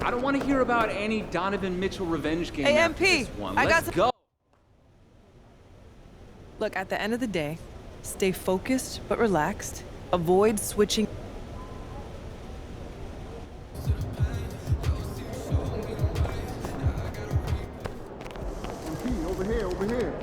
I don't want to hear about any Donovan Mitchell revenge game Hey, after MP, this one. I got Let's go. Look, at the end of the day, stay focused but relaxed. Avoid switching. Over here, over here.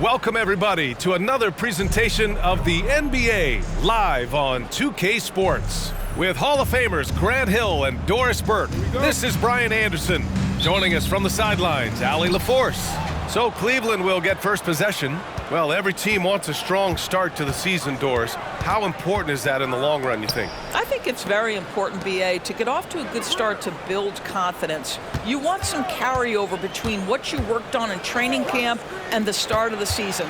Welcome everybody to another presentation of the NBA live on 2K Sports with Hall of Famers Grant Hill and Doris Burke. This is Brian Anderson. Joining us from the sidelines, Allie LaForce. So Cleveland will get first possession. Well, every team wants a strong start to the season, Doris. How important is that in the long run, you think? I think it's very important, BA, to get off to a good start to build confidence. You want some carryover between what you worked on in training camp and the start of the season.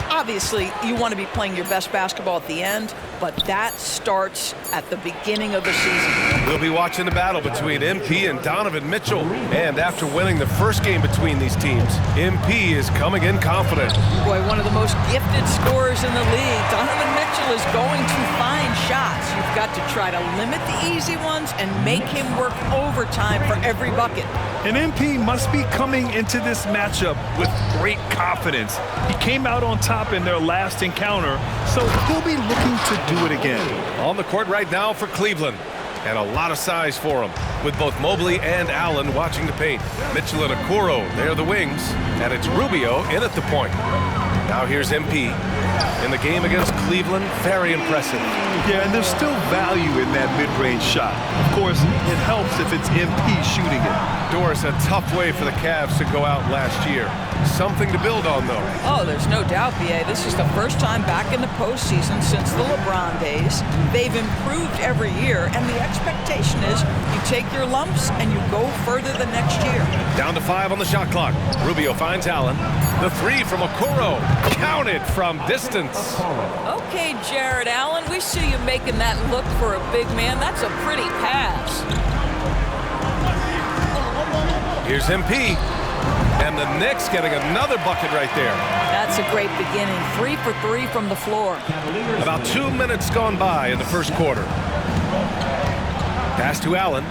Obviously, you want to be playing your best basketball at the end, but that starts at the beginning of the season. We'll be watching the battle between MP and Donovan Mitchell. And after winning the first game between these teams, MP is coming in confident. Boy, one of the most gifted scorers in the league. Donovan Mitchell is going to find shots. You've got to try to limit the easy ones and make him work overtime for every bucket. And MP must be coming into this matchup with great confidence. He came out on top in their last encounter, so he'll be looking to do it again. On the court right now for Cleveland. And a lot of size for him, with both Mobley and Allen watching the paint. Mitchell and Okoro, they're the wings, and it's Rubio in at the point. Now here's MP. In the game against Cleveland, very impressive. Yeah, and there's still value in that mid-range shot. Of course, it helps if it's MP shooting it. Doris, a tough way for the Cavs to go out last year. Something to build on, though. Oh, there's no doubt, BA. This is the first time back in the postseason since the LeBron days. They've improved every year, and the expectation is you take your lumps and you go further the next year. Down to 5 on the shot clock. Rubio finds Allen. The 3 from Okoro. Counted from distance. Okay, Jared Allen, we see you making that look for a big man. That's a pretty pass. Here's MP. And the Knicks getting another bucket right there. That's a great beginning. 3 for 3 from the floor. About 2 minutes gone by in the first quarter. Pass to Allen.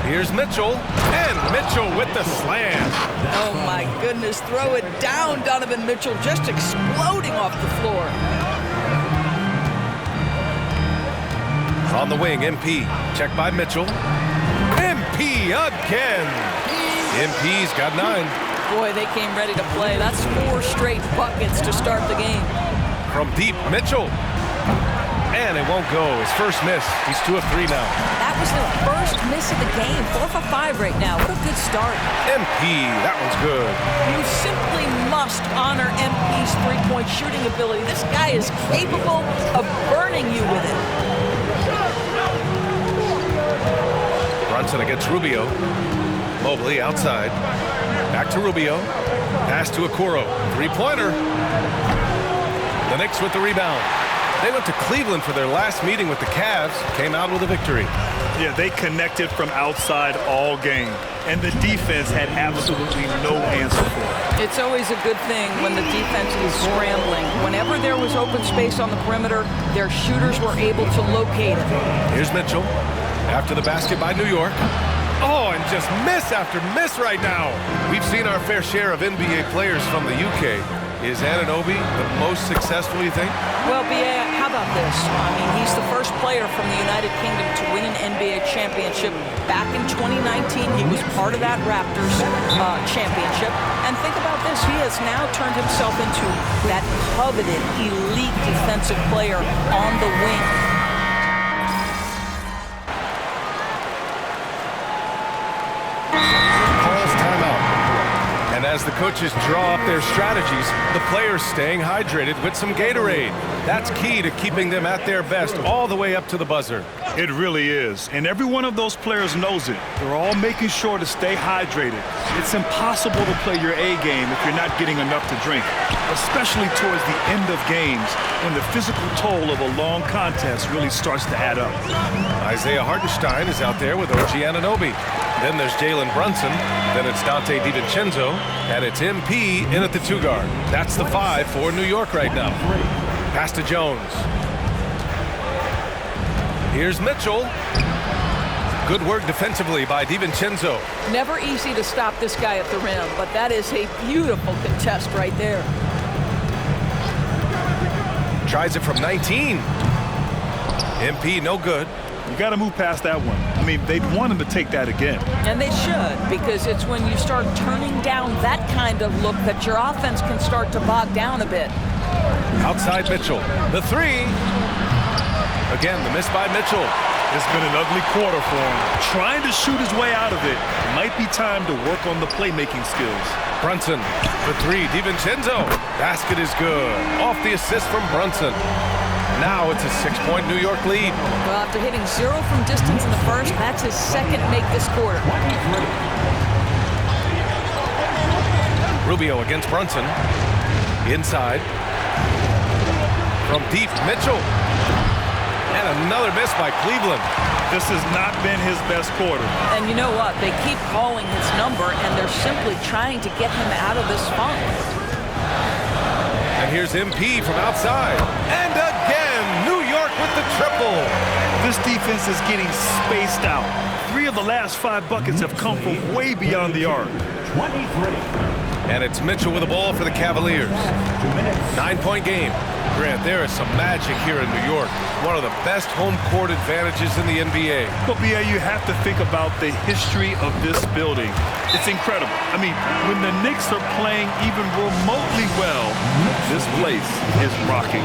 Here's Mitchell. And Mitchell with the slam. Oh, my goodness. Throw it down, Donovan Mitchell, just exploding off the floor. On the wing, MP. Check by Mitchell. MP again. MP's got 9. Boy, they came ready to play. That's 4 straight buckets to start the game. From deep, Mitchell. And it won't go. His first miss. He's 2 of 3 now. That was the first miss of the game. 4 for 5 right now. What a good start. MP, that one's good. You simply must honor MP's three-point shooting ability. This guy is capable of burning you with it. Brunson against Rubio. Mobley outside. Back to Rubio. Pass to Okoro. Three-pointer. The Knicks with the rebound. They went to Cleveland for their last meeting with the Cavs. Came out with a victory. Yeah, they connected from outside all game, and the defense had absolutely no answer for it. It's always a good thing when the defense is scrambling. Whenever there was open space on the perimeter, their shooters were able to locate it. Here's Mitchell after the basket by New York. Oh, and just miss after miss right now. We've seen our fair share of NBA players from the UK. Is Anunoby the most successful, you think? Well, B.A., how about this? I mean, he's the first player from the United Kingdom to win an NBA championship. Back in 2019, he was part of that Raptors championship. And think about this. He has now turned himself into that coveted, elite defensive player on the wing. And as the coaches draw up their strategies, the players staying hydrated with some Gatorade. That's key to keeping them at their best all the way up to the buzzer. It really is. And every one of those players knows it. They're all making sure to stay hydrated. It's impossible to play your A game if you're not getting enough to drink, especially towards the end of games when the physical toll of a long contest really starts to add up. Isaiah Hartenstein is out there with OG Anunoby. Then there's Jalen Brunson. Then it's Dante DiVincenzo. And it's MP in at the 2 guard. That's the 5 for New York right now. Pass to Jones. Here's Mitchell. Good work defensively by DiVincenzo. Never easy to stop this guy at the rim, but that is a beautiful contest right there. Tries it from 19. MP no good. You got to move past that one. I mean, they'd want him to take that again. And they should, because it's when you start turning down that kind of look that your offense can start to bog down a bit. Outside Mitchell. The 3. Again, the miss by Mitchell. It's been an ugly quarter for him. Trying to shoot his way out of it. Might be time to work on the playmaking skills. Brunson, the 3. DiVincenzo. Basket is good. Off the assist from Brunson. Now it's a 6-point New York lead. Well, after hitting 0 from distance in the first, that's his second make this quarter. Rubio against Brunson. Inside. From deep, Mitchell. And another miss by Cleveland. This has not been his best quarter. And you know what? They keep calling his number, and they're simply trying to get him out of this funk. And here's MP from outside. And again, New York with the triple. This defense is getting spaced out. 3 of the last 5 buckets have come from way beyond the arc. 23. And it's Mitchell with the ball for the Cavaliers. 9-point game. Grant, there is some magic here in New York. One of the best home court advantages in the NBA. But, B.A., you have to think about the history of this building. It's incredible. I mean, when the Knicks are playing even remotely well, this place is rocking.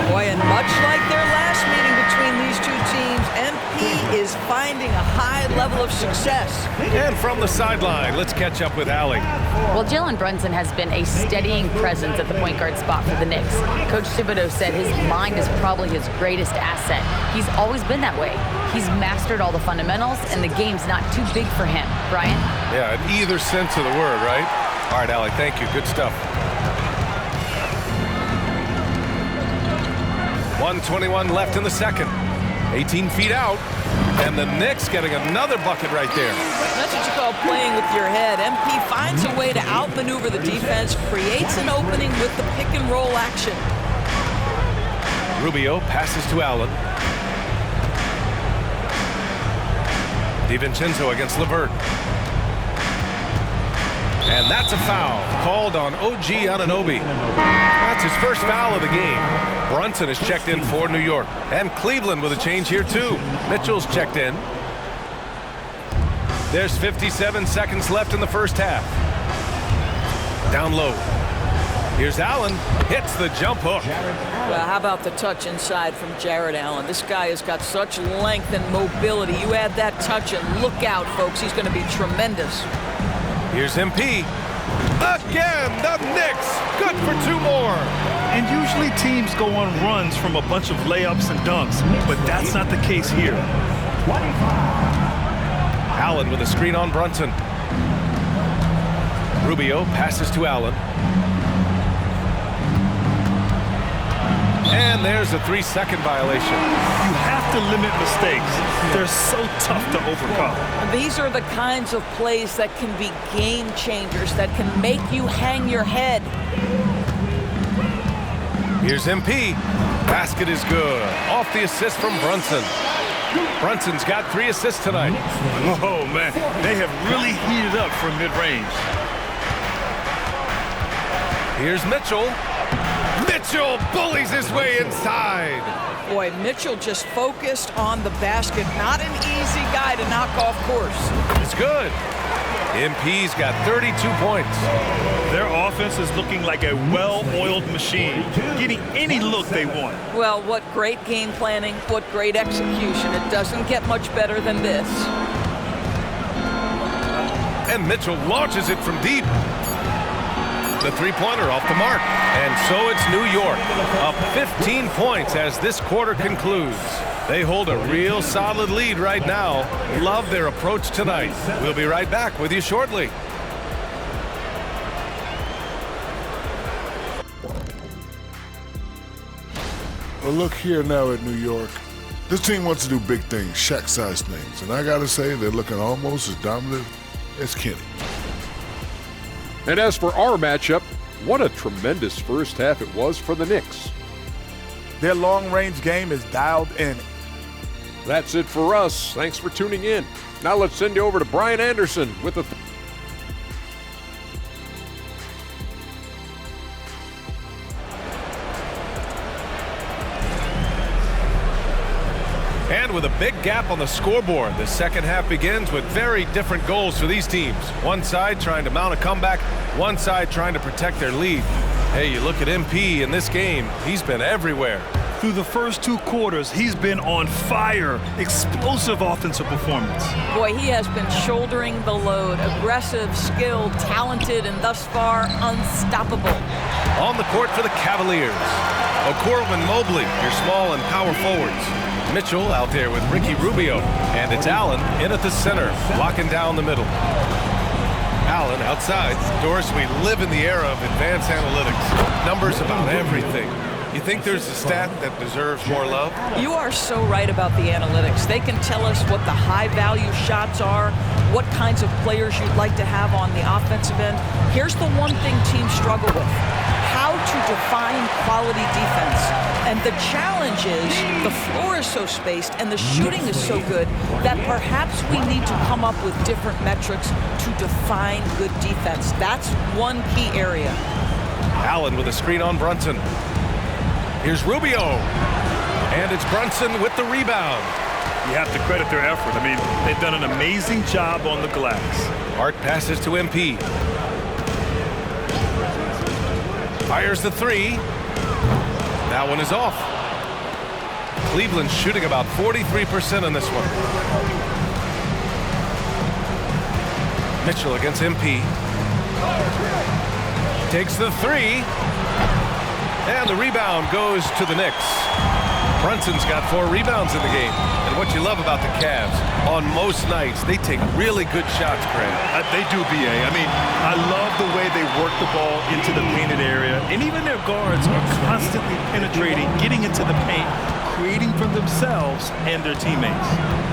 Boy, and much like their last meeting between these two teams, MP is finding a high level of success. And from the sideline, let's catch up with Allie. Well, Jalen Brunson has been a steadying presence at the point guard spot for the Knicks. Coach Thibodeau said his mind is probably his greatest asset. He's always been that way. He's mastered all the fundamentals, and the game's not too big for him. Brian? Yeah, in either sense of the word, right? All right, Allie, thank you. Good stuff. 1:21 left in the second. 18 feet out. And the Knicks getting another bucket right there. That's what you call playing with your head. MP finds a way to outmaneuver the defense, creates an opening with the pick and roll action. Rubio passes to Allen. DiVincenzo against LeVert. And that's a foul called on OG Anunoby. That's his first foul of the game. Brunson is checked in for New York. And Cleveland with a change here too. Mitchell's checked in. There's 57 seconds left in the first half. Down low. Here's Allen. Hits the jump hook. Well, how about the touch inside from Jared Allen? This guy has got such length and mobility. You add that touch and look out, folks. He's going to be tremendous. Here's MP. Again, the Knicks. Good for 2 more. And usually teams go on runs from a bunch of layups and dunks, but that's not the case here. 25. Allen with a screen on Brunson. Rubio passes to Allen. And there's a 3-second violation. You have have to limit mistakes. They're so tough to overcome. These are the kinds of plays that can be game changers, that can make you hang your head. Here's MP. Basket is good. Off the assist from Brunson. Brunson's got 3 assists tonight. Oh, man. They have really heated up from mid-range. Here's Mitchell. Mitchell bullies his way inside. Boy, Mitchell just focused on the basket. Not an easy guy to knock off course. It's good. MP's got 32 points. Their offense is looking like a well-oiled machine, getting any look they want. Well, what great game planning, what great execution. It doesn't get much better than this. And Mitchell launches it from deep. The three-pointer off the mark. And so it's New York, up 15 points as this quarter concludes. They hold a real solid lead right now. Love their approach tonight. We'll be right back with you shortly. Well, look here now at New York. This team wants to do big things, Shaq-sized things. And I got to say, they're looking almost as dominant as Kenny. And as for our matchup, what a tremendous first half it was for the Knicks. Their long-range game is dialed in. That's it for us. Thanks for tuning in. Now let's send you over to Brian Anderson with the And with a big gap on the scoreboard, the second half begins with very different goals for these teams. One side trying to mount a comeback, one side trying to protect their lead. Hey, you look at MP in this game, he's been everywhere. Through the first 2 quarters, he's been on fire. Explosive offensive performance. Boy, he has been shouldering the load. Aggressive, skilled, talented, and thus far, unstoppable. On the court for the Cavaliers, Okoro and Mobley, your small and power forwards. Mitchell out there with Ricky Rubio, and it's Allen in at the center, locking down the middle. Allen outside. Doris, we live in the era of advanced analytics. Numbers about everything. You think there's a stat that deserves more love? You are so right about the analytics. They can tell us what the high-value shots are, what kinds of players you'd like to have on the offensive end. Here's the one thing teams struggle with: how to define quality defense. And the challenge is the floor is so spaced and the shooting is so good that perhaps we need to come up with different metrics to define good defense. That's one key area. Allen with a screen on Brunson. Here's Rubio. And it's Brunson with the rebound. You have to credit their effort. I mean, they've done an amazing job on the glass. Hart passes to MP. Fires the 3. That one is off. Cleveland's shooting about 43% on this one. Mitchell against MP. Takes the 3. And the rebound goes to the Knicks. Brunson's got 4 rebounds in the game. And what you love about the Cavs, on most nights, they take really good shots, Greg. They do, B.A. I mean, I love the way they work the ball into the painted area. And even their guards are constantly penetrating, getting into the paint, creating for themselves and their teammates.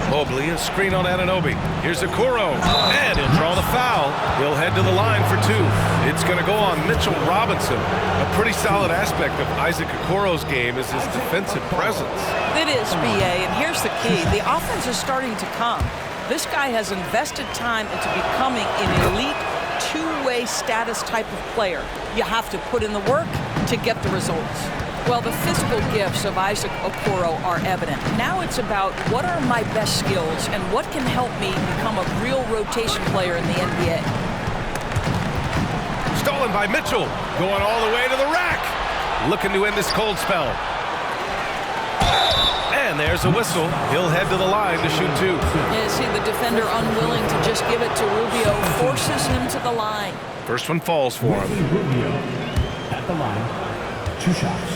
Mobley, a screen on Anunoby. Here's Okoro, and he'll draw the foul. He'll head to the line for 2. It's going to go on Mitchell Robinson. A pretty solid aspect of Isaac Okoro's game is his defensive presence. It is, B.A., and here's the key. The offense is starting to come. This guy has invested time into becoming an elite two-way status type of player. You have to put in the work to get the results. Well, the physical gifts of Isaac Okoro are evident. Now it's about what are my best skills and what can help me become a real rotation player in the NBA. Stolen by Mitchell, going all the way to the rack. Looking to end this cold spell. And there's a whistle. He'll head to the line to shoot 2. Yeah, see the defender unwilling to just give it to Rubio, forces him to the line. First one falls for him. Rubio at the line. 2 shots.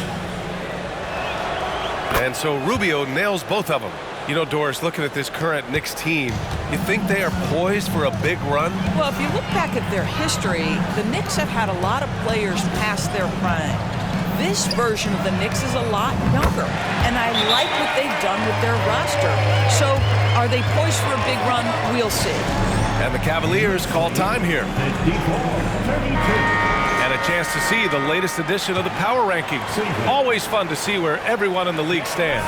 And so Rubio nails both of them. You know, Doris, looking at this current Knicks team, you think they are poised for a big run? Well, if you look back at their history, the Knicks have had a lot of players past their prime. This version of the Knicks is a lot younger, and I like what they've done with their roster. So are they poised for a big run? We'll see. And the Cavaliers call time here. And a chance to see the latest edition of the power rankings. Always fun to see where everyone in the league stands.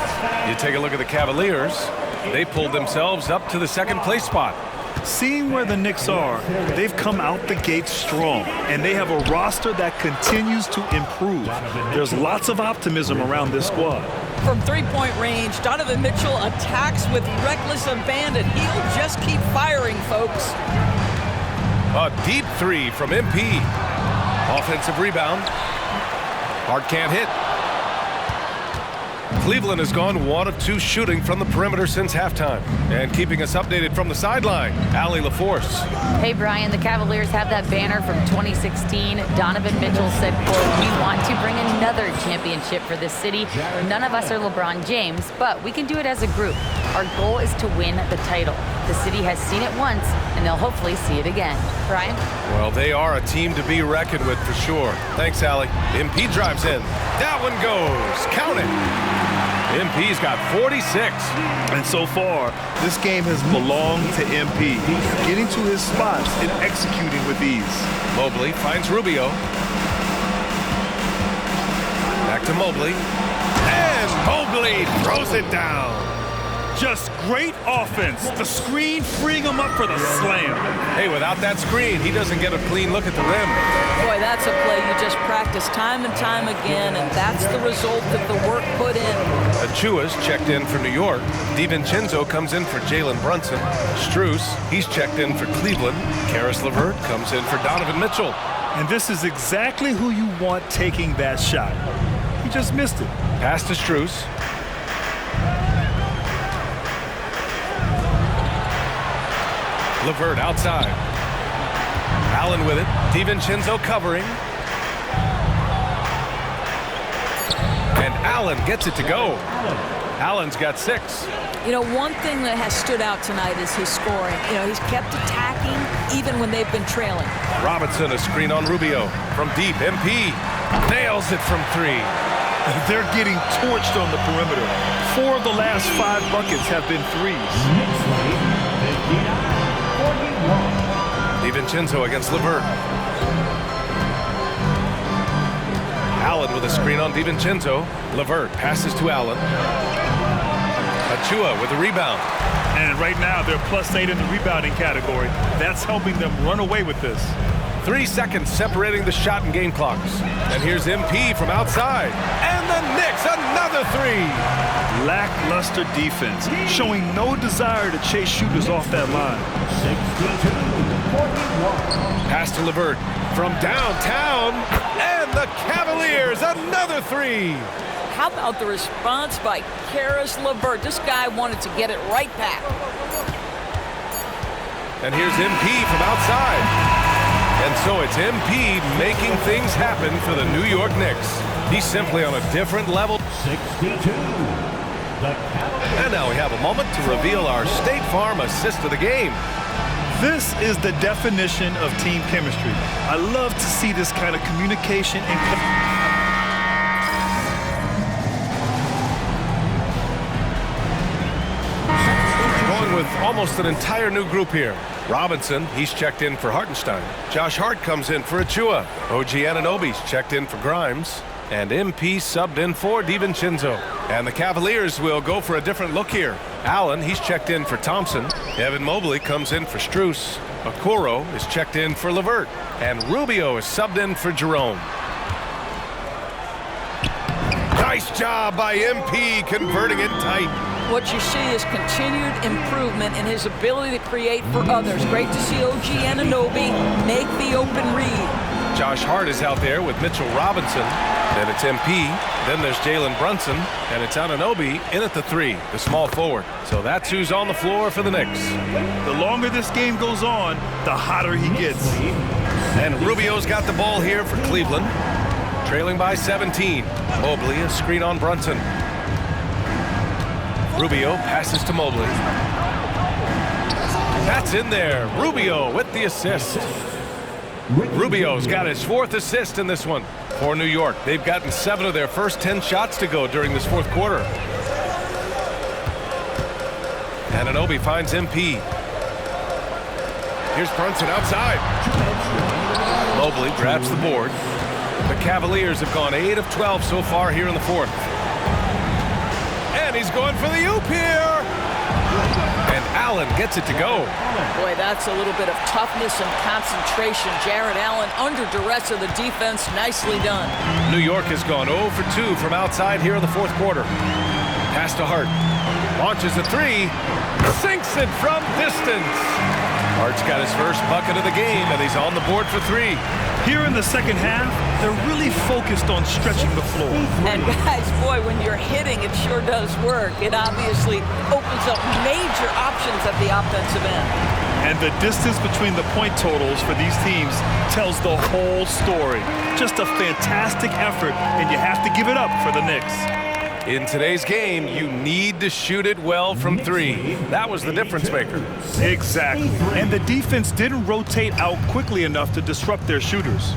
You take a look at the Cavaliers. They pulled themselves up to the second place spot. Seeing where the Knicks are, they've come out the gate strong, and they have a roster that continues to improve. There's lots of optimism around this squad. From three-point range, Donovan Mitchell attacks with reckless abandon. He'll just keep firing, folks. A deep three from MP. Offensive rebound. Hart can't hit. Cleveland has gone 1 of 2 shooting from the perimeter since halftime. And keeping us updated from the sideline, Allie LaForce. Hey, Brian, the Cavaliers have that banner from 2016. Donovan Mitchell said, quote, "We want to bring another championship for this city. None of us are LeBron James, but we can do it as a group. Our goal is to win the title. The city has seen it once, and they'll hopefully see it again." Brian? Well, they are a team to be reckoned with for sure. Thanks, Allie. MP drives in. That one goes. Count it. MP's got 46. And so far, this game has belonged to MP, getting to his spots and executing with ease. Mobley finds Rubio. Back to Mobley. And Mobley throws it down. Just great offense. The screen freeing him up for the slam. Hey, without that screen, he doesn't get a clean look at the rim. Boy, that's a play you just practice time and time again, and that's the result of the work put in. Achua's checked in for New York. DiVincenzo comes in for Jalen Brunson. Strus, he's checked in for Cleveland. Karis LeVert comes in for Donovan Mitchell. And this is exactly who you want taking that shot. He just missed it. Pass to Strus. LeVert outside. Allen with it. DiVincenzo covering. And Allen gets it to go. Allen's got 6. You know, one thing that has stood out tonight is his scoring. You know, he's kept attacking even when they've been trailing. Robinson, a screen on Rubio. From deep, MP nails it from 3. They're getting torched on the perimeter. 4 of the last 5 buckets have been threes. DiVincenzo against LeVert. Allen with a screen on DiVincenzo. LeVert passes to Allen. Achua with a rebound. And right now they're +8 in the rebounding category. That's helping them run away with this. 3 seconds separating the shot and game clocks. And here's MP from outside. And the Knicks, another 3. Lackluster defense, showing no desire to chase shooters off that line. 62-41. Pass to LeVert from downtown. And the Cavaliers, another 3. How about the response by Karis LeVert? This guy wanted to get it right back. And here's MP from outside. And so it's MP making things happen for the New York Knicks. He's simply on a different level. 62. And now we have a moment to reveal our State Farm assist of the game. This is the definition of team chemistry. I love to see this kind of communication and with almost an entire new group here. Robinson, he's checked in for Hartenstein. Josh Hart comes in for Achua. OG Anunoby's checked in for Grimes. And MP subbed in for DiVincenzo. And the Cavaliers will go for a different look here. Allen, he's checked in for Thompson. Evan Mobley comes in for Strus. Okoro is checked in for LeVert. And Rubio is subbed in for Jerome. Nice job by MP converting it tight. What you see is continued improvement in his ability to create for others. Great to see OG Anunoby make the open read. Josh Hart is out there with Mitchell Robinson. Then it's MP. Then there's Jalen Brunson. And it's Anunoby in at the 3, the small forward. So that's who's on the floor for the Knicks. The longer this game goes on, the hotter he gets. And Rubio's got the ball here for Cleveland. Trailing by 17. Mobley, a screen on Brunson. Rubio passes to Mobley. That's in there. Rubio with the assist. Rubio's got his 4th assist in this one for New York. They've gotten 7 of their first 10 shots to go during this 4th quarter. Anunoby finds MP. Here's Brunson outside. Mobley grabs the board. The Cavaliers have gone 8 of 12 so far here in the 4th. And he's going for the oop here. And Allen gets it to go. Boy, that's a little bit of toughness and concentration. Jarrett Allen under duress of the defense. Nicely done. New York has gone 0 for 2 from outside here in the 4th quarter. Pass to Hart. Launches a 3. Sinks it from distance. Hart's got his first bucket of the game, and he's on the board for 3. Here in the second half, they're really focused on stretching the floor. And guys, boy, when you're hitting, it sure does work. It obviously opens up major options at the offensive end. And the distance between the point totals for these teams tells the whole story. Just a fantastic effort, and you have to give it up for the Knicks. In today's game, you need to shoot it well from 3. That was the difference maker. Exactly. And the defense didn't rotate out quickly enough to disrupt their shooters.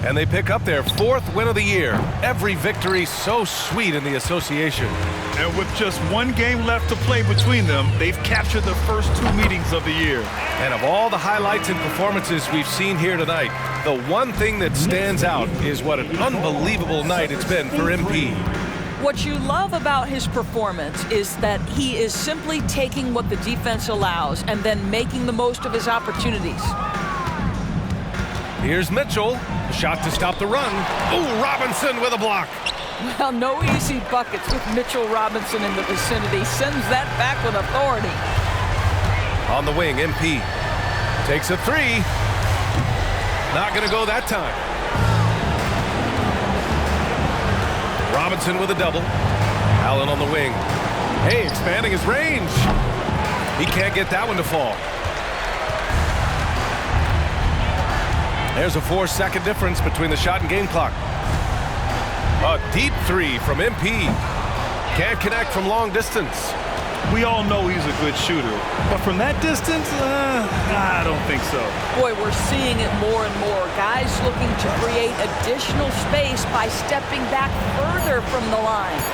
And they pick up their 4th win of the year. Every victory so sweet in the association. And with just 1 game left to play between them, they've captured the first 2 meetings of the year. And of all the highlights and performances we've seen here tonight, the one thing that stands out is what an unbelievable night it's been for MP. What you love about his performance is that he is simply taking what the defense allows and then making the most of his opportunities. Here's Mitchell. Shot to stop the run. Ooh, Robinson with a block. Well, no easy buckets with Mitchell Robinson in the vicinity. Sends that back with authority. On the wing, MP takes a 3. Not going to go that time. Robinson with a double. Allen on the wing. Hey, expanding his range. He can't get that one to fall. There's a 4-second difference between the shot and game clock. A deep 3 from MP. Can't connect from long distance. We all know he's a good shooter, but from that distance, I don't think so. Boy, we're seeing it more and more. Guys looking to create additional space by stepping back further from the line.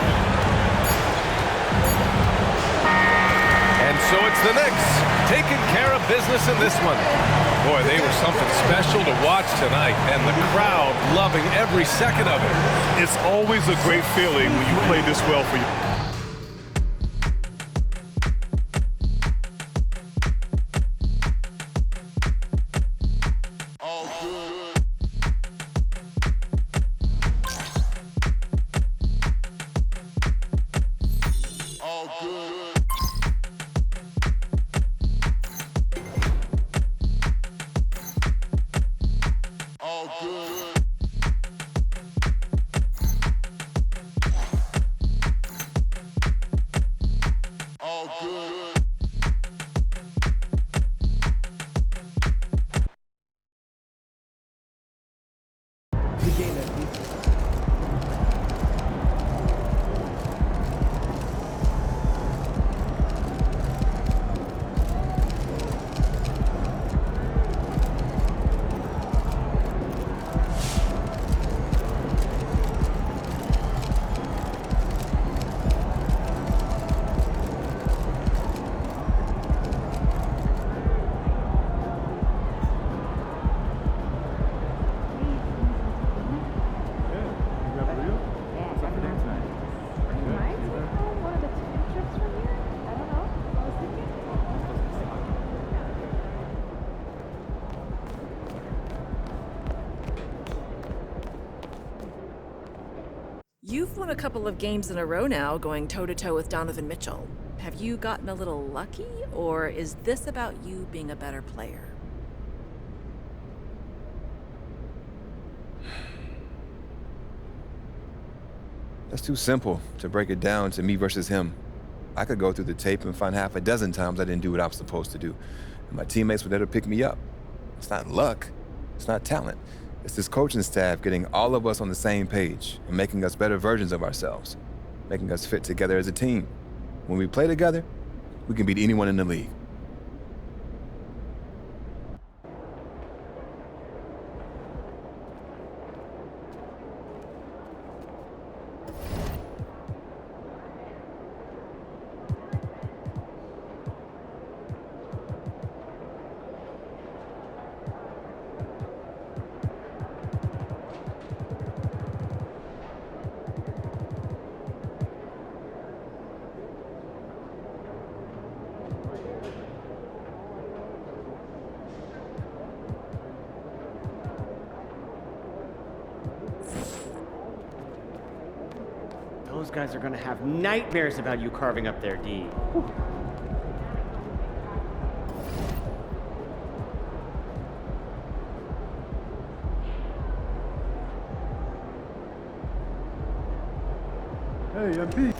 And so it's the Knicks taking care of business in this one. Boy, they were something special to watch tonight, and the crowd loving every second of it. It's always a great feeling when you play this well for you. You've won a couple of games in a row now going toe-to-toe with Donovan Mitchell. Have you gotten a little lucky, or is this about you being a better player? That's too simple to break it down to me versus him. I could go through the tape and find half a dozen times I didn't do what I was supposed to do. And my teammates were there to pick me up. It's not luck. It's not talent. It's this coaching staff getting all of us on the same page and making us better versions of ourselves, making us fit together as a team. When we play together, we can beat anyone in the league. those guys are going to have nightmares about you carving up their D. Hey, MP.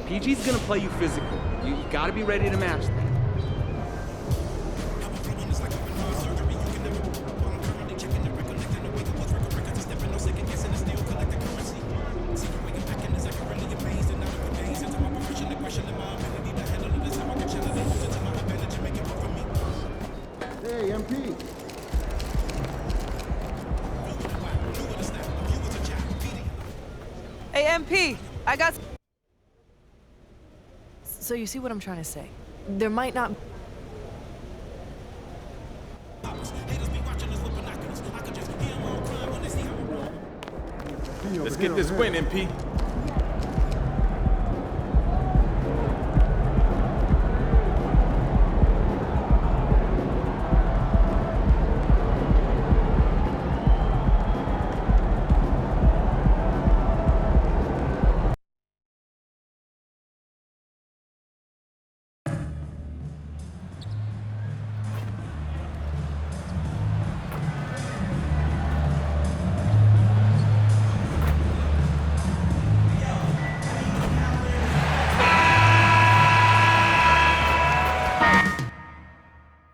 PG's gonna play you physical. You gotta be ready to match that. Hey, MP. Hey, MP, I got. So you see what I'm trying to say? There might not. Let's get this win, MP.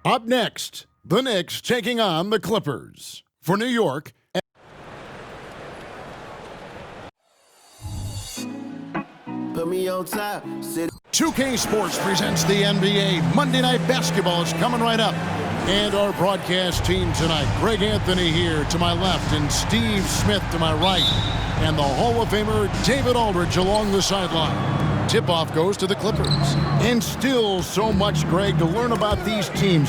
Up next, the Knicks taking on the Clippers. For New York. Put me on top. 2K Sports presents the NBA. Monday Night Basketball is coming right up. And our broadcast team tonight. Greg Anthony here to my left and Steve Smith to my right. And the Hall of Famer David Aldridge along the sideline. Tip-off goes to the Clippers. And still so much, Greg, to learn about these teams.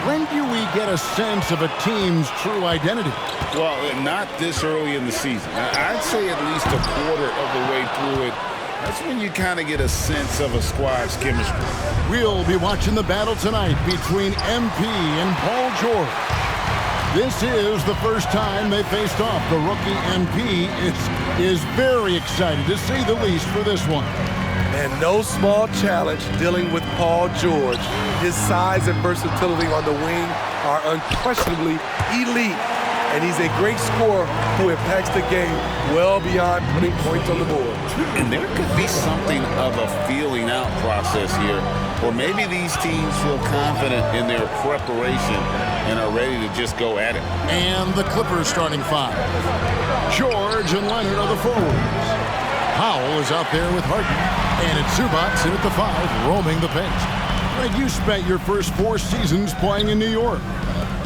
When do we get a sense of a team's true identity? Well, not this early in the season. I'd say at least a quarter of the way through it. That's when you kind of get a sense of a squad's chemistry. We'll be watching the battle tonight between MP and Paul George. This is the first time they faced off. The rookie MP is very excited, to say the least, for this one. And no small challenge dealing with Paul George. His size and versatility on the wing are unquestionably elite. And he's a great scorer who impacts the game well beyond putting points on the board. And there could be something of a feeling out process here, or maybe these teams feel confident in their preparation and are ready to just go at it. And the Clippers starting five. George and Leonard are the forwards. Powell is out there with Harden. And it's Zubac in at the five, roaming the pitch. Greg, you spent your first 4 seasons playing in New York.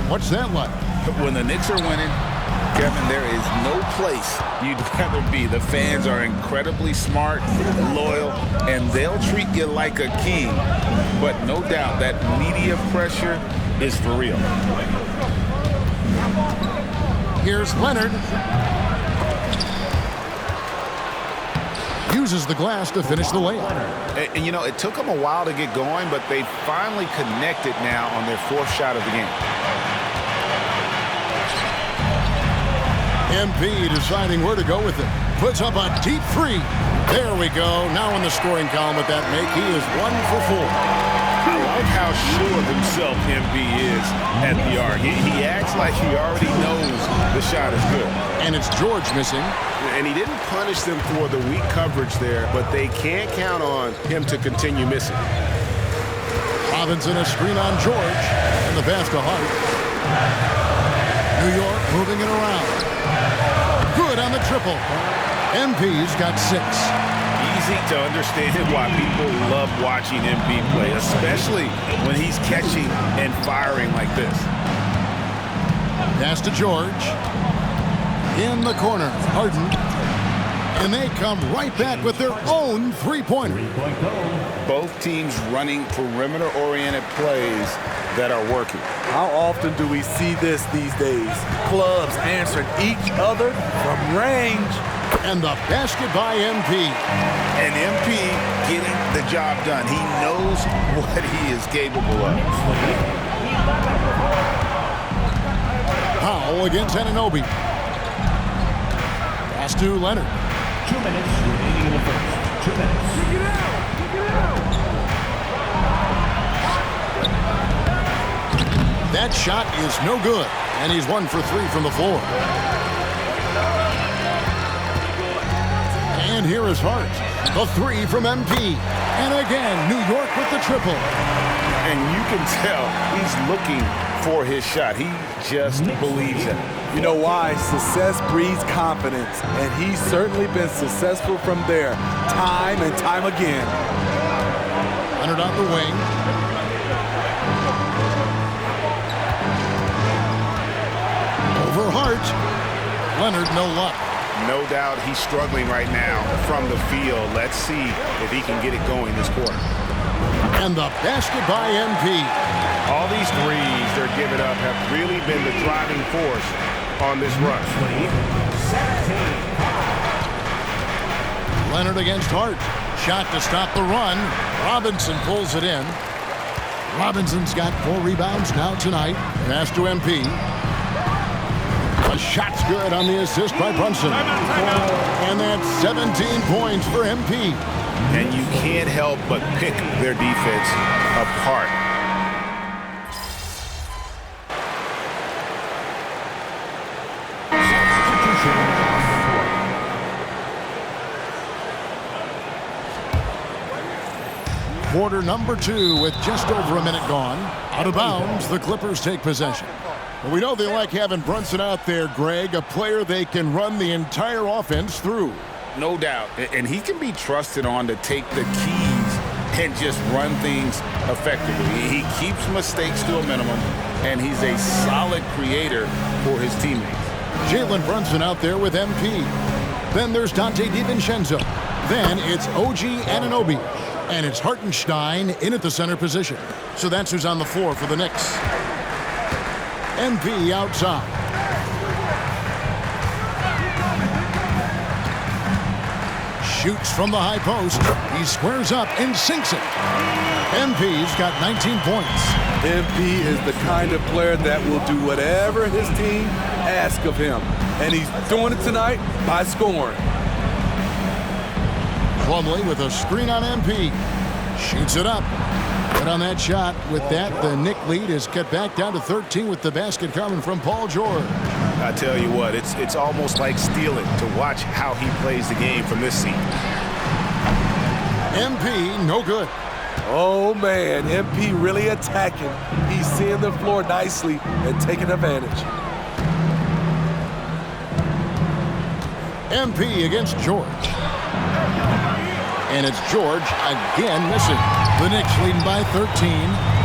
What's that like? When the Knicks are winning, Kevin, there is no place you'd rather be. The fans are incredibly smart, loyal, and they'll treat you like a king. But no doubt that media pressure is for real. Here's Leonard. Uses the glass to finish the layup. And you know, it took them a while to get going, but they finally connected now on their 4th shot of the game. MP deciding where to go with it. Puts up a deep 3. There we go. Now in the scoring column with that make, he is 1 for 4. I like how sure of himself MP is at the arc. He acts like he already knows the shot is good. And it's George missing. And he didn't punish them for the weak coverage there, but they can't count on him to continue missing. Robinson a screen on George. And the pass to Hart. New York moving it around. Good on the triple. MP's got 6. Easy to understand why people love watching MP play, especially when he's catching and firing like this. Pass to George. In the corner, Harden. And they come right back with their own three-pointer. Both teams running perimeter-oriented plays that are working. How often do we see this these days? Clubs answering each other from range. And the basket by MP. And MP getting the job done. He knows what he is capable of. Powell against Anunoby. Pass to Leonard. 2 minutes remaining in the first. 2 minutes. That shot is no good, and he's 1 for 3 from the floor. And here is Hart. The 3 from MP. And again, New York with the triple. And you can tell he's looking for his shot. He just believes in it. You know why? Success breeds confidence, and he's certainly been successful from there, time and time again. Leonard on the wing. Over Hart. Leonard, no luck. No doubt he's struggling right now from the field. Let's see if he can get it going this quarter. And the basket by MP. All these threes they're giving up have really been the driving force on this run. Leonard against Hart. Shot to stop the run. Robinson pulls it in. Robinson's got 4 rebounds now tonight. Pass to MP. The shot's good on the assist by Brunson. And that's 17 points for MP. And you can't help but pick their defense apart. Quarter number 2 with just over a minute gone. Out of bounds, the Clippers take possession. Well, we know they like having Brunson out there, Greg, a player they can run the entire offense through. No doubt. And he can be trusted on to take the keys and just run things effectively. He keeps mistakes to a minimum, and he's a solid creator for his teammates. Jalen Brunson out there with MP. Then there's Dante DiVincenzo. Then it's OG Anunoby. And it's Hartenstein in at the center position. So that's who's on the floor for the Knicks. MP outside. Shoots from the high post. He squares up and sinks it. MP's got 19 points. MP is the kind of player that will do whatever his team asks of him. And he's doing it tonight by scoring. Plumlee with a screen on MP. Shoots it up. Good on that shot. With that, the Knick lead is cut back down to 13 with the basket coming from Paul George. I tell you what, it's almost like stealing to watch how he plays the game from this seat. MP, no good. Oh, man, MP really attacking. He's seeing the floor nicely and taking advantage. MP against George. And it's George again missing. The Knicks leading by 13.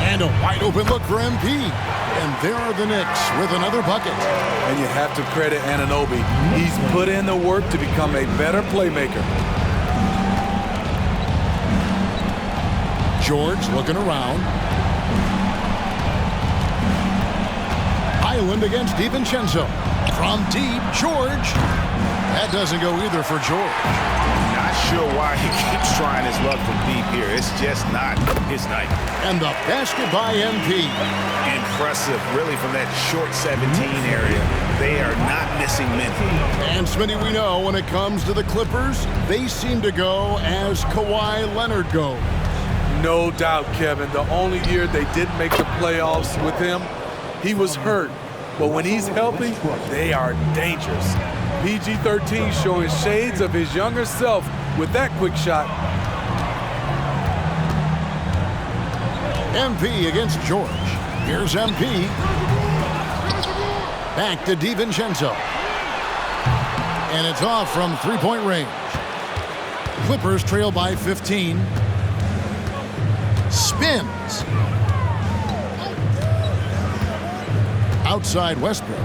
And a wide open look for MP. And there are the Knicks with another bucket. And you have to credit Anunoby. He's put in the work to become a better playmaker. George looking around. Island against DiVincenzo. From deep, George. That doesn't go either for George. Not sure why he keeps trying his luck from deep here. It's just not his night. And the basket by MP. Impressive, really, from that short 17 area. They are not missing many. And Smitty, we know when it comes to the Clippers, they seem to go as Kawhi Leonard goes. No doubt, Kevin. The only year they didn't make the playoffs with him, he was hurt. But when he's healthy, they are dangerous. PG-13 showing shades of his younger self with that quick shot. MP against George. Here's MP. Back to DiVincenzo. And it's off from three-point range. Clippers trail by 15. Spins. Outside Westbrook.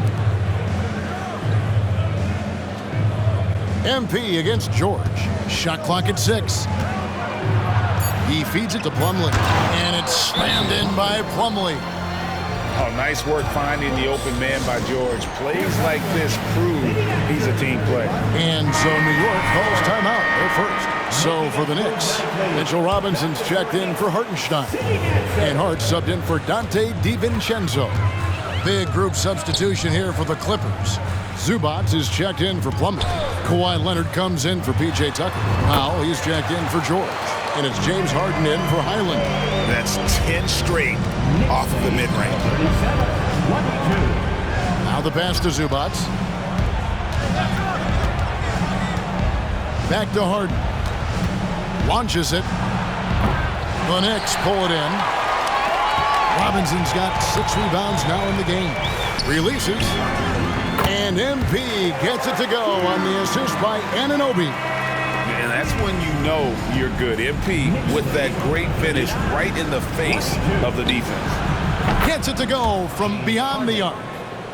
MP against George. Shot clock at 6. He feeds it to Plumlee. And it's slammed in by Plumlee. Oh, Nice work finding the open man by George. Plays like this prove he's a team player. And so New York calls timeout. They're first. So for the Knicks, Mitchell Robinson's checked in for Hartenstein. And Hart subbed in for Dante DiVincenzo. Big group substitution here for the Clippers. Zubats is checked in for Plumlee. Kawhi Leonard comes in for P.J. Tucker. Powell, he's checked in for George. And it's James Harden in for Highland. That's 10 straight off of the mid-range. Now the pass to Zubats. Back to Harden. Launches it. The Knicks pull it in. Robinson's got 6 rebounds now in the game. Releases. And MP gets it to go on the assist by Anunoby. And that's when you know you're good. MP with that great finish right in the face of the defense. Gets it to go from beyond the arc.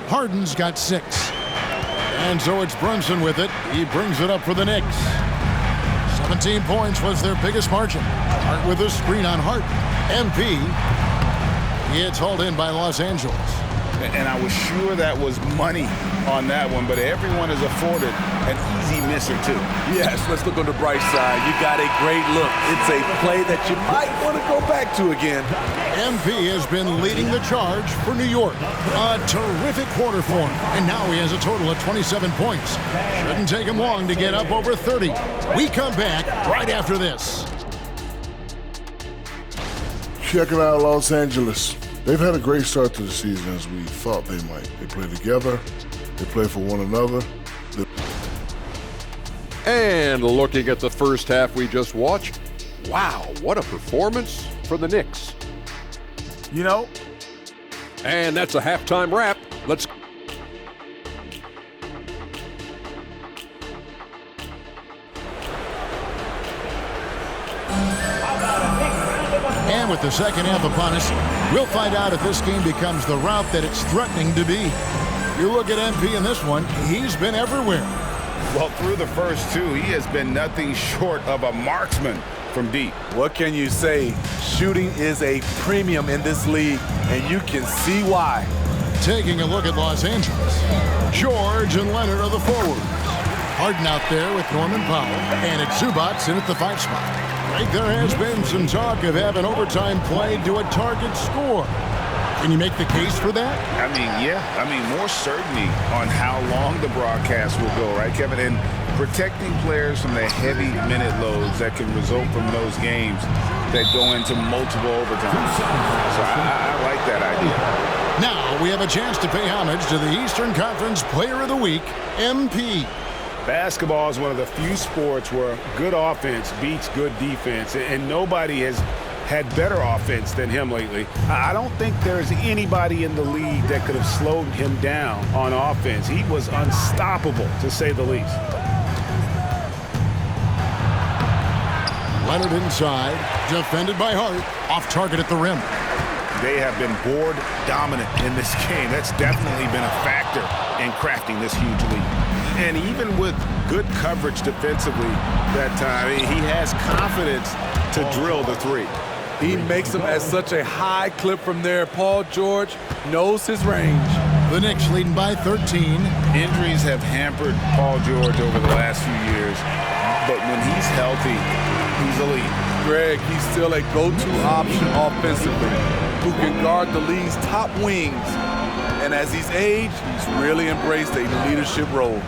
Harden's got 6. And so it's Brunson with it. He brings it up for the Knicks. 17 points was their biggest margin. Hart with a screen on Hart. MP. It's hauled in by Los Angeles. And I was sure that was money on that one, but everyone is afforded an easy misser too. Yes, let's look on the bright side. You got a great look. It's a play that you might want to go back to again. MP has been leading the charge for New York. A terrific quarter for him. And now he has a total of 27 points. Shouldn't take him long to get up over 30. We come back right after this. Checking out Los Angeles. They've had a great start to the season as we thought they might. They play together. They play for one another. And looking at the first half we just watched, wow, what a performance for the Knicks. You know, and that's a halftime wrap. Let's And with the second half upon us, we'll find out if this game becomes the route that it's threatening to be. You look at MP in this one, he's been everywhere. Well, through the first 2, he has been nothing short of a marksman from deep. What can you say? Shooting is a premium in this league, and you can see why. Taking a look at Los Angeles, George and Leonard are the forwards. Harden out there with Norman Powell, and it's Zubats in at the 5 spot. Right, there has been some talk of having overtime played to a target score. Can you make the case for that? I mean, yeah. I mean, more certainty on how long the broadcast will go, right, Kevin? And protecting players from the heavy minute loads that can result from those games that go into multiple overtimes. So I like that idea. Now we have a chance to pay homage to the Eastern Conference Player of the Week, MP. Basketball is one of the few sports where good offense beats good defense, and nobody has had better offense than him lately. I don't think there's anybody in the league that could have slowed him down on offense. He was unstoppable, to say the least. Leonard inside, defended by Hart, off target at the rim. They have been board dominant in this game. That's definitely been a factor in crafting this huge lead. And even with good coverage defensively that time, he has confidence to drill the 3. He makes them at such a high clip from there. Paul George knows his range. The Knicks leading by 13. Injuries have hampered Paul George over the last few years, but when he's healthy, he's elite. Greg, he's still a go-to option offensively who can guard the league's top wings. And as he's aged, he's really embraced a leadership role.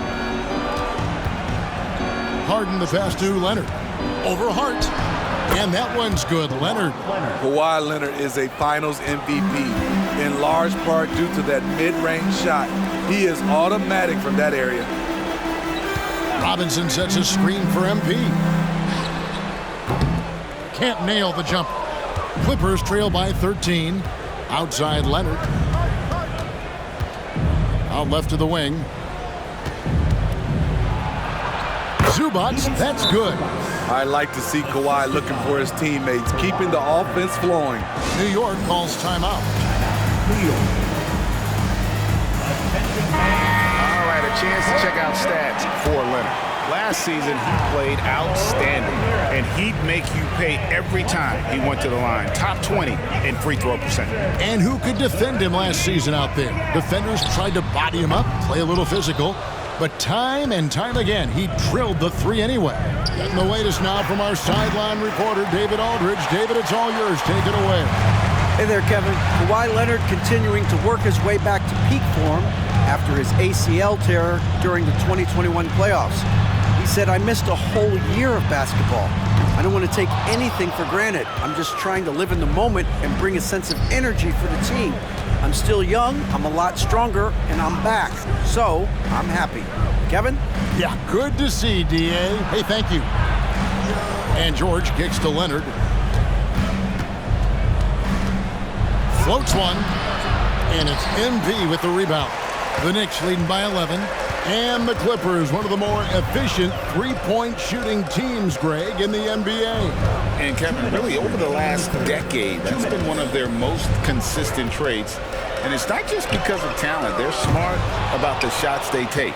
Harden the pass to Leonard. Over Hart. And that one's good, Leonard. Kawhi Leonard is a finals MVP, in large part due to that mid-range shot. He is automatic from that area. Robinson sets a screen for MP. Can't nail the jump. Clippers trail by 13. Outside Leonard. Out left to the wing. Zubats, that's good. I like to see Kawhi looking for his teammates, keeping the offense flowing. New York calls timeout. New York. All right, a chance to check out stats for Leonard. Last season, he played outstanding, and he'd make you pay every time he went to the line. Top 20 in free throw percentage. And who could defend him last season out there? Defenders tried to body him up, play a little physical, but time and time again, he drilled the three anyway. Getting the latest now from our sideline reporter, David Aldridge. David, it's all yours. Take it away. Hey there, Kevin. Kawhi Leonard continuing to work his way back to peak form after his ACL tear during the 2021 playoffs. He said, I missed a whole year of basketball. I don't want to take anything for granted. I'm just trying to live in the moment and bring a sense of energy for the team. I'm still young, I'm a lot stronger, and I'm back. So, I'm happy. Kevin? Yeah, good to see, D.A. Hey, thank you. And George kicks to Leonard. Floats one, and it's MP with the rebound. The Knicks leading by 11. And the Clippers, one of the more efficient three-point shooting teams, Greg, in the NBA. And Kevin, really over the last decade, that's been one of their most consistent traits. And it's not just because of talent. They're smart about the shots they take.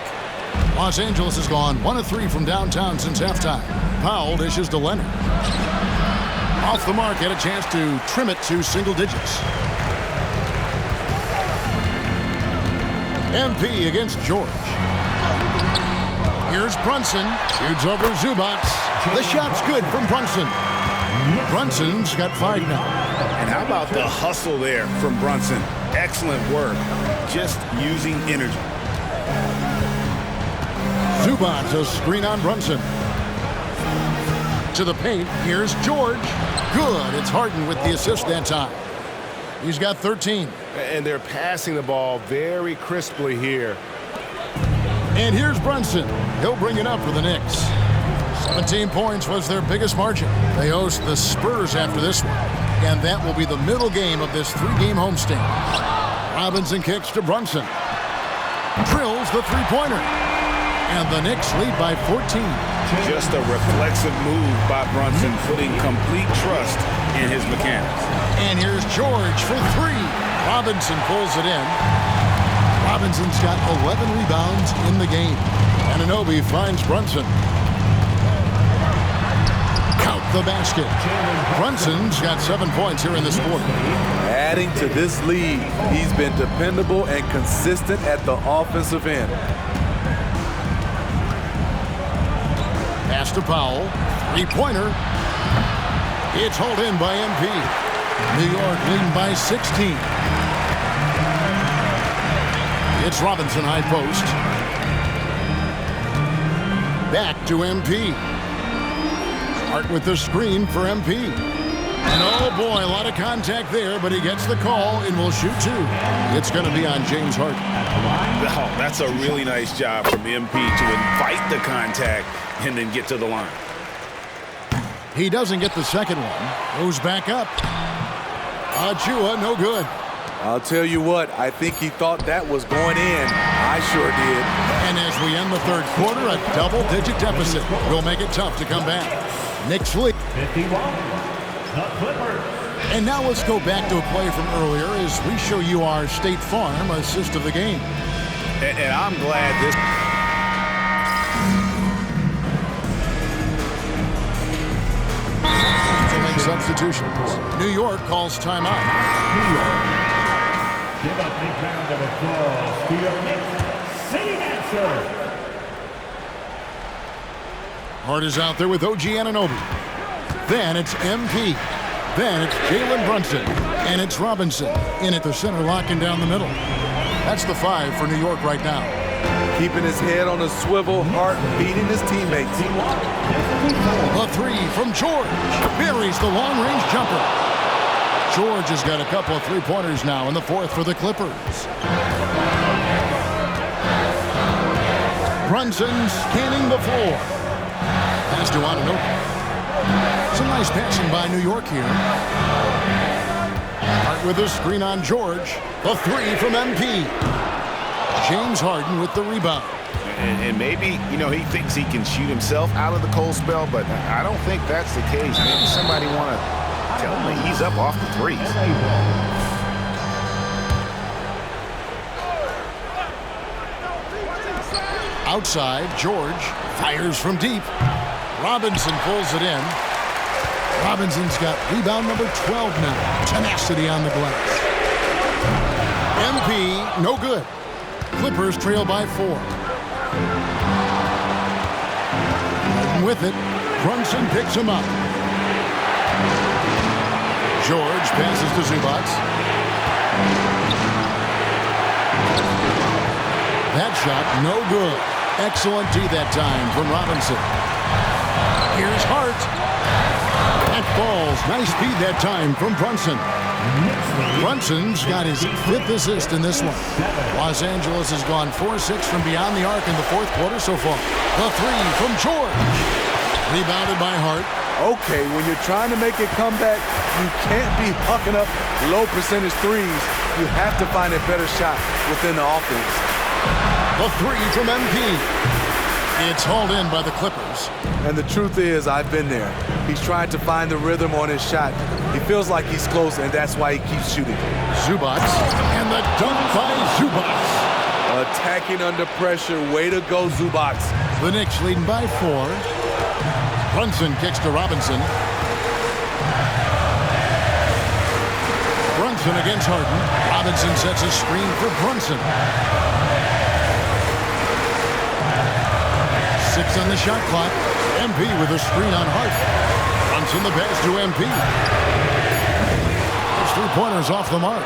Los Angeles has gone 1 of 3 from downtown since halftime. Powell dishes to Leonard. Off the mark, had a chance to trim it to single digits. MP against George. Here's Brunson. Shoots over Zubac. The shot's good from Brunson. Brunson's got 5 now. And how about the hustle there from Brunson? Excellent work. Just using energy. Zubac, a screen on Brunson. To the paint. Here's George. Good. It's Harden with the assist that time. He's got 13. And they're passing the ball very crisply here. And here's Brunson. He'll bring it up for the Knicks. 17 points was their biggest margin. They host the Spurs after this one. And that will be the middle game of this 3-game homestand. Robinson kicks to Brunson. Drills the three-pointer. And the Knicks lead by 14. Just a reflexive move by Brunson, putting complete trust in his mechanics. And here's George for 3. Robinson pulls it in. Robinson's got 11 rebounds in the game. Anunoby finds Brunson. Count the basket. Brunson's got 7 points here in this quarter. Adding to this lead, he's been dependable and consistent at the offensive end. Pass to Powell. 3-pointer. It's hauled in by MP. New York leading by 16. It's Robinson high post. Back to MP. Hart with the screen for MP. And oh boy, a lot of contact there, but he gets the call and will shoot 2. It's going to be on James Harden. Oh, that's a really nice job from MP to invite the contact and then get to the line. He doesn't get the second one. Goes back up. Achua, no good. I'll tell you what, I think he thought that was going in. I sure did. And as we end the third quarter, a double-digit deficit will make it tough to come back. Knicks lead. 51, the Clippers. And now let's go back to a play from earlier as we show you our State Farm assist of the game. And I'm glad this... To make substitutions. New York calls timeout. New York. Give a big round of applause to your Knicks city answer. Hart is out there with OG Anunoby. Then it's MP. Then it's Jalen Brunson. And it's Robinson in at the center, locking down the middle. That's the 5 for New York right now. Keeping his head on a swivel, Hart beating his teammates. A 3 from George. Buries the long-range jumper. George has got a couple of three-pointers now in the 4th for the Clippers. Brunson scanning the floor. Pass to Anunoby. Some nice passing by New York here. Hart with a screen on George. The 3 from MP. James Harden with the rebound. And maybe, he thinks he can shoot himself out of the cold spell, but I don't think that's the case. Maybe somebody want to tell him to ease up off the threes. Outside, George fires from deep. Robinson pulls it in. Robinson's got rebound number 12 now. Tenacity on the glass. MP, no good. Clippers trail by 4. And with it, Brunson picks him up. George passes to Zubac. That shot, no good. Excellent D that time from Robinson. Here's Hart. That falls. Nice speed that time from Brunson. Brunson's got his 5th assist in this one. Los Angeles has gone 4-6 from beyond the arc in the 4th quarter so far. The 3 from George. Rebounded by Hart. Okay, when you're trying to make a comeback, you can't be hucking up low percentage threes. You have to find a better shot within the offense. The 3 from MP. It's hauled in by the Clippers. And the truth is, I've been there. He's trying to find the rhythm on his shot. He feels like he's close, and that's why he keeps shooting. Zubac, and the dunk by Zubac. Attacking under pressure. Way to go, Zubac. The Knicks leading by 4. Brunson kicks to Robinson. Brunson against Harden. Robinson sets a screen for Brunson. 6 on the shot clock. MP with a screen on Hart. Brunson the pass to MP. Those 3-pointers off the mark.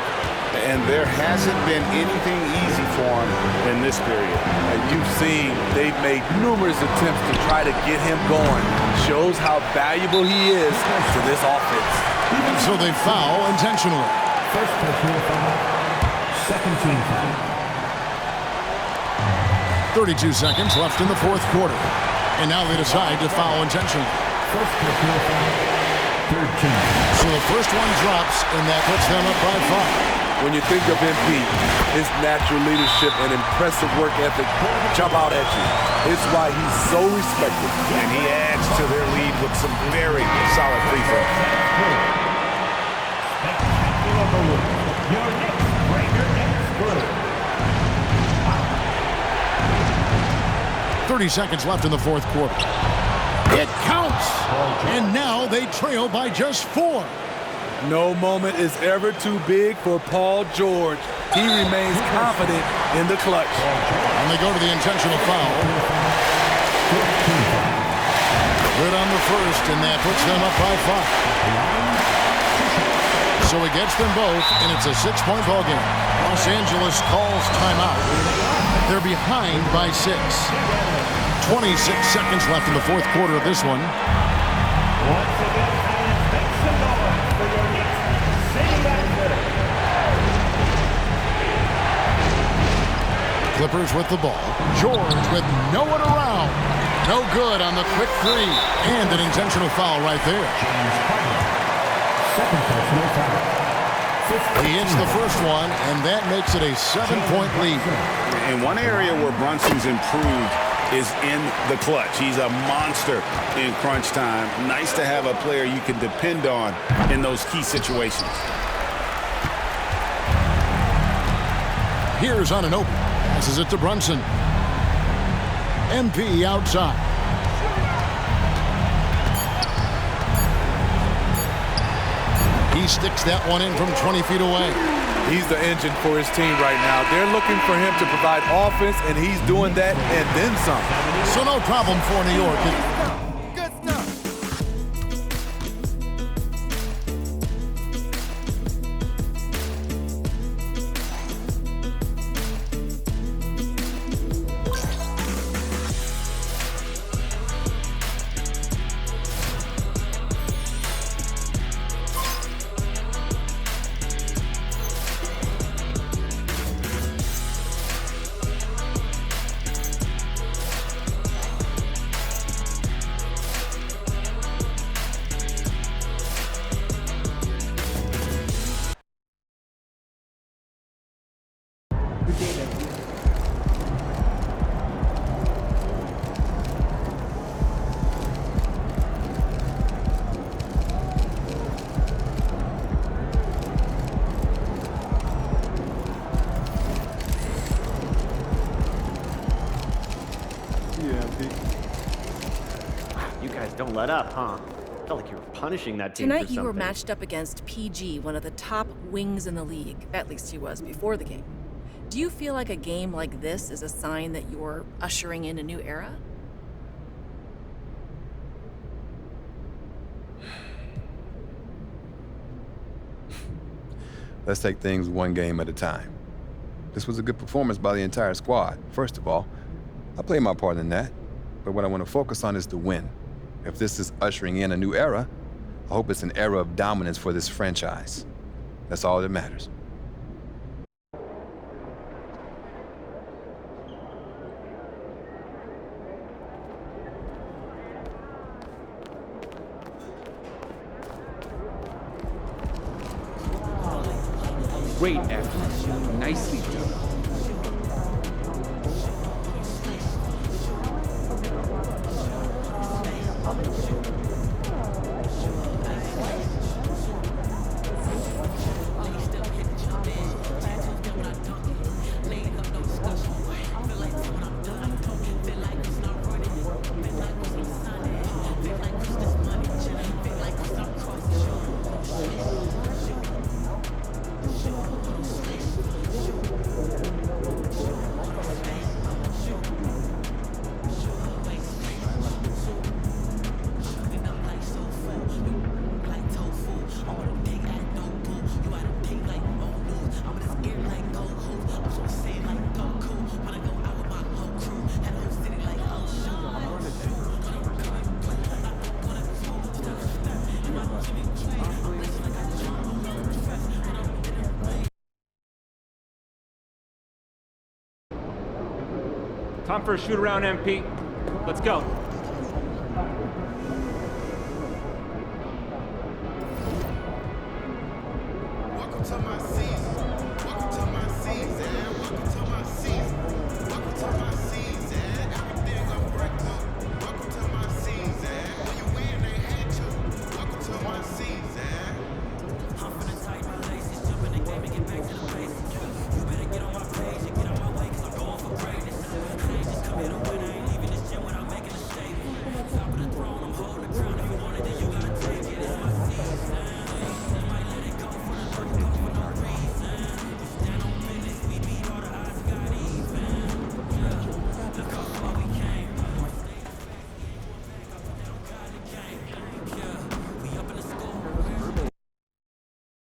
And there hasn't been anything easy for him in this period. And you've seen they've made numerous attempts to try to get him going. Shows how valuable he is to this offense. And so they foul intentionally. First personal foul. Second team foul. 32 seconds left in the 4th quarter. And now they decide to foul intentionally. First personal foul. Third team. So the first one drops, and that puts them up by 5. When you think of MP, his natural leadership and impressive work ethic jump out at you. It's why he's so respected. And he adds to their lead with some very solid free throws. Your next breaker is blue. 30 seconds left in the 4th quarter. It counts! And now they trail by just 4. No moment is ever too big for Paul George. He remains confident in the clutch. And they go to the intentional foul. Good on the first, and that puts them up by 5. So he gets them both, and it's a 6-point ball game. Los Angeles calls timeout. They're behind by 6. 26 seconds left in the 4th quarter of this one. Once again, make some noise for your Knicks City Answer. Clippers with the ball. George with no one around. No good on the quick 3. And an intentional foul right there. Second personal foul. He hits the first one, and that makes it a 7-point lead. In one area where Brunson's improved is in the clutch. He's a monster in crunch time. Nice to have a player you can depend on in those key situations. Here's on an open. Passes it to Brunson. MP outside. He sticks that one in from 20 feet away. He's the engine for his team right now. They're looking for him to provide offense, and he's doing that and then some. So no problem for New York. Good stuff. You guys don't let up, huh? Felt like you were punishing that team. Tonight for you were something. matched up against PG, one of the top wings in the league. At least he was before the game. Do you feel like a game like this is a sign that you're ushering in a new era? Let's take things one game at a time. This was a good performance by the entire squad, first of all. I played my part in that, but what I want to focus on is the win. If this is ushering in a new era, I hope it's an era of dominance for this franchise. That's all that matters. Great effort. Nicely done. Time for a shoot around, MP. Let's go. Welcome to my